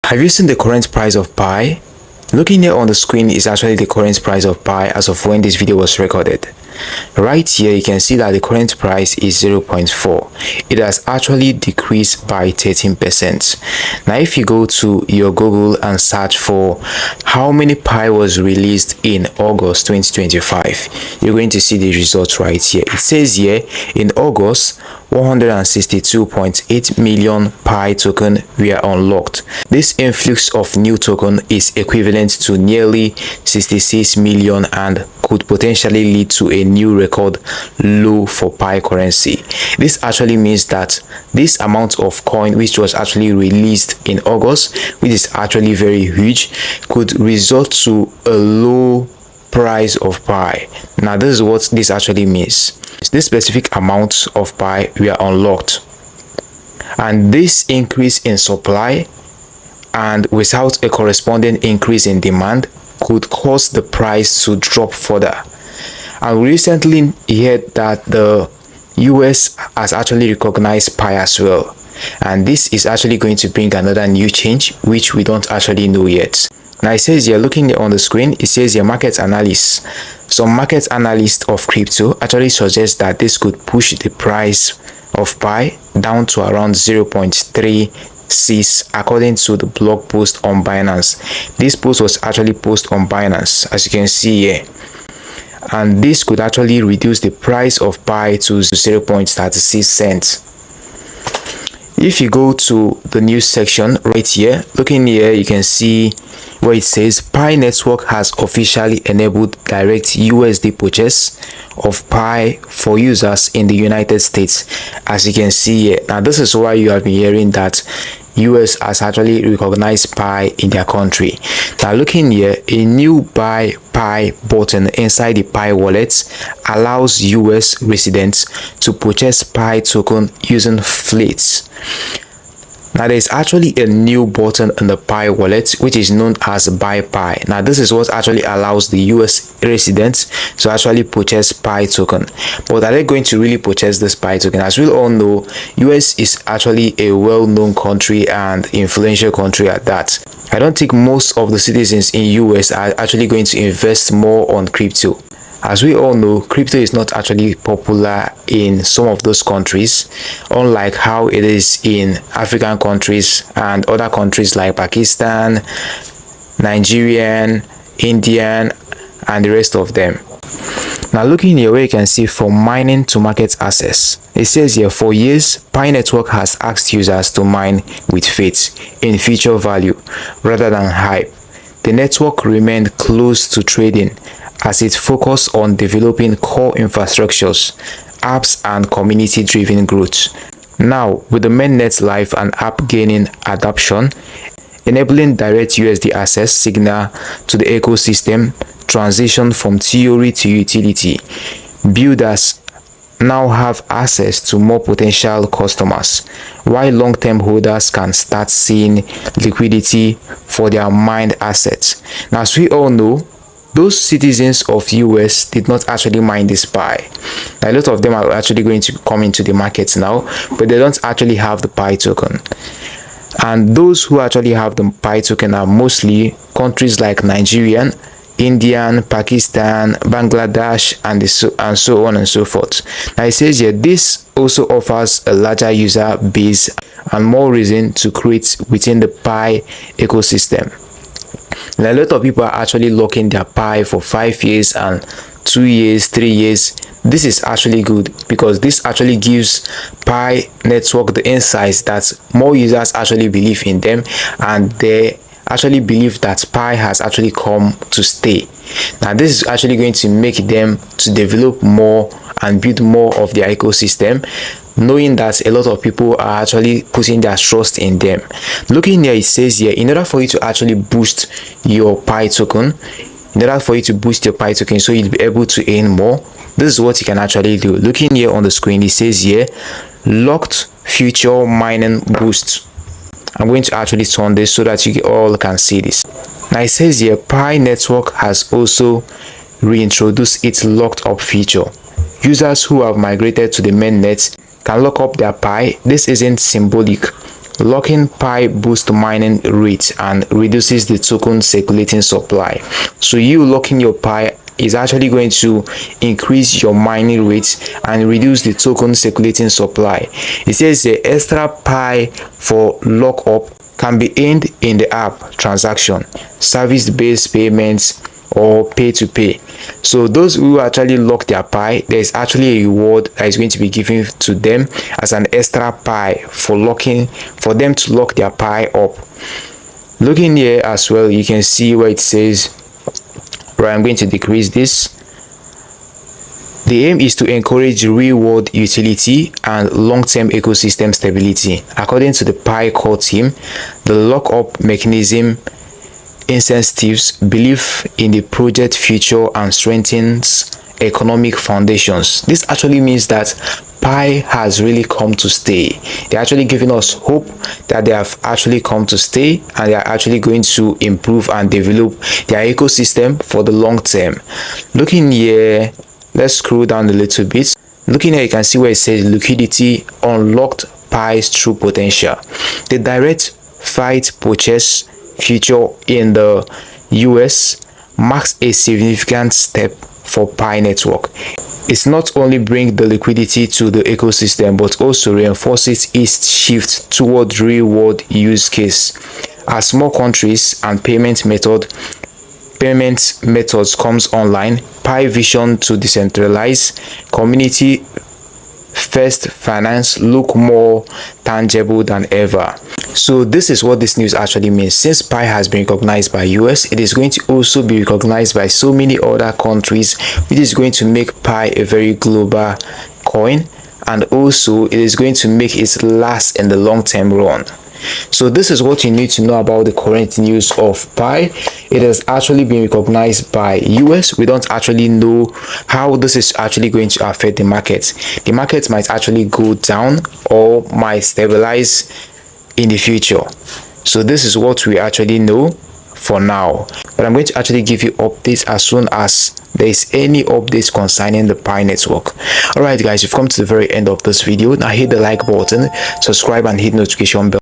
Have you seen the current price of Pi? Looking here on the screen is actually the current price of Pi as of when this video was recorded. Right here you can see that the current price is 0.4. It has actually decreased by 13%. Now if you go to your Google and search for how many Pi was released in August 2025, you're going to see the results right here. It says here in August 162.8 million Pi token were unlocked. This influx of new token is equivalent to nearly 66 million and could potentially lead to a new record low for Pi currency. This actually means that this amount of coin which was actually released in August, which is actually very huge, could result to a low price of Pi. Now this is what this actually means. This specific amount of Pi were unlocked, and this increase in supply and without a corresponding increase in demand could cause the price to drop further. And we recently heard that the US has actually recognized Pi as well, and this is actually going to bring another new change which we don't actually know yet. Now it says here, looking on the screen, it says here market analysts. Some market analysts of crypto actually suggest that this could push the price of Pi down to around 0.36 according to the blog post on Binance. This post was actually posted on Binance, as you can see here, and this could actually reduce the price of Pi to 0.36 cents. If you go to the news section right here, looking here, you can see where it says Pi network has officially enabled direct USD purchase of Pi for users in the United States. As you can see here, now this is why you have been hearing that US has actually recognized Pi in their country. Now looking here, a new buy Pi button inside the Pi wallet allows US residents to purchase Pi token using fleets. Now there is actually a new button in the Pi wallet which is known as Buy Pi. Now this is what actually allows the US residents to actually purchase Pi token. But are they going to really purchase this Pi token? As we all know, US is actually a well-known country and influential country at that. I don't think most of the citizens in US are actually going to invest more on crypto. As we all know, crypto is not actually popular in some of those countries, unlike how it is in African countries and other countries like Pakistan, Nigerian, Indian, and the rest of them. Now looking here where you can see from mining to market access, it says here for years Pi network has asked users to mine with faith in future value rather than hype. The network remained close to trading as it focused on developing core infrastructures, apps, and community-driven growth. Now, with the mainnet live and app gaining adoption, enabling direct USD access signal to the ecosystem transition from theory to utility, builders now have access to more potential customers, while long-term holders can start seeing liquidity for their mined assets. Now, as we all know, those citizens of US did not actually mine this Pi. A lot of them are actually going to come into the market now, but they don't actually have the Pi token. And those who actually have the Pi token are mostly countries like Nigeria, India, Pakistan, Bangladesh, and so on and so forth. Now it says here this also offers a larger user base and more reason to create within the Pi ecosystem. Now, a lot of people are actually locking their Pi for 5 years and 2 years, 3 years. This is actually good because this actually gives Pi network the insights that more users actually believe in them, and they actually believe that Pi has actually come to stay. Now this is actually going to make them to develop more and build more of their ecosystem, knowing that a lot of people are actually putting their trust in them. Looking here, it says here, in order for you to actually boost your Pi token, so you'll be able to earn more, this is what you can actually do. Looking here on the screen, it says here, locked future mining boost. I'm going to actually turn this so that you all can see this. Now it says here, Pi network has also reintroduced its locked up feature. Users who have migrated to the mainnet can lock up their Pi. This isn't symbolic. Locking pi boosts mining rates and reduces the token circulating supply. So you locking your pi is actually going to increase your mining rates and reduce the token circulating supply. It says the extra pi for lockup can be earned in the app transaction, service-based payments, or pay to pay. So those who actually lock their pi, there is actually a reward that is going to be given to them as an extra pi for them to lock their pi up. Looking here as well, you can see where it says, right, I'm going to decrease this. The aim is to encourage real-world utility and long-term ecosystem stability. According to the Pi core team, the lockup mechanism incentives belief in the project future and strengthens economic foundations. This actually means that Pi has really come to stay. They're actually giving us hope that they have actually come to stay, and they are actually going to improve and develop their ecosystem for the long term. Looking here, let's scroll down a little bit. Looking here, you can see where it says liquidity unlocked Pi's true potential. The direct fiat purchase feature in the US marks a significant step for Pi network. It's not only bring the liquidity to the ecosystem, but also reinforces its shift toward real-world use case. As more countries and payment methods comes online, Pi vision to decentralize community first finance look more tangible than ever. So this is what this news actually means. Since Pi has been recognized by US, it is going to also be recognized by so many other countries, which is going to make Pi a very global coin, and also it is going to make it last in the long-term run. So this is what you need to know about the current news of Pi. It has actually been recognized by US. We don't actually know how this is actually going to affect the market. The market might actually go down or might stabilize in the future. So this is what we actually know for now, but I'm going to actually give you updates as soon as there is any updates concerning the Pi network. Alright guys, we've come to the very end of this video. Now hit the like button, subscribe, and hit notification bell.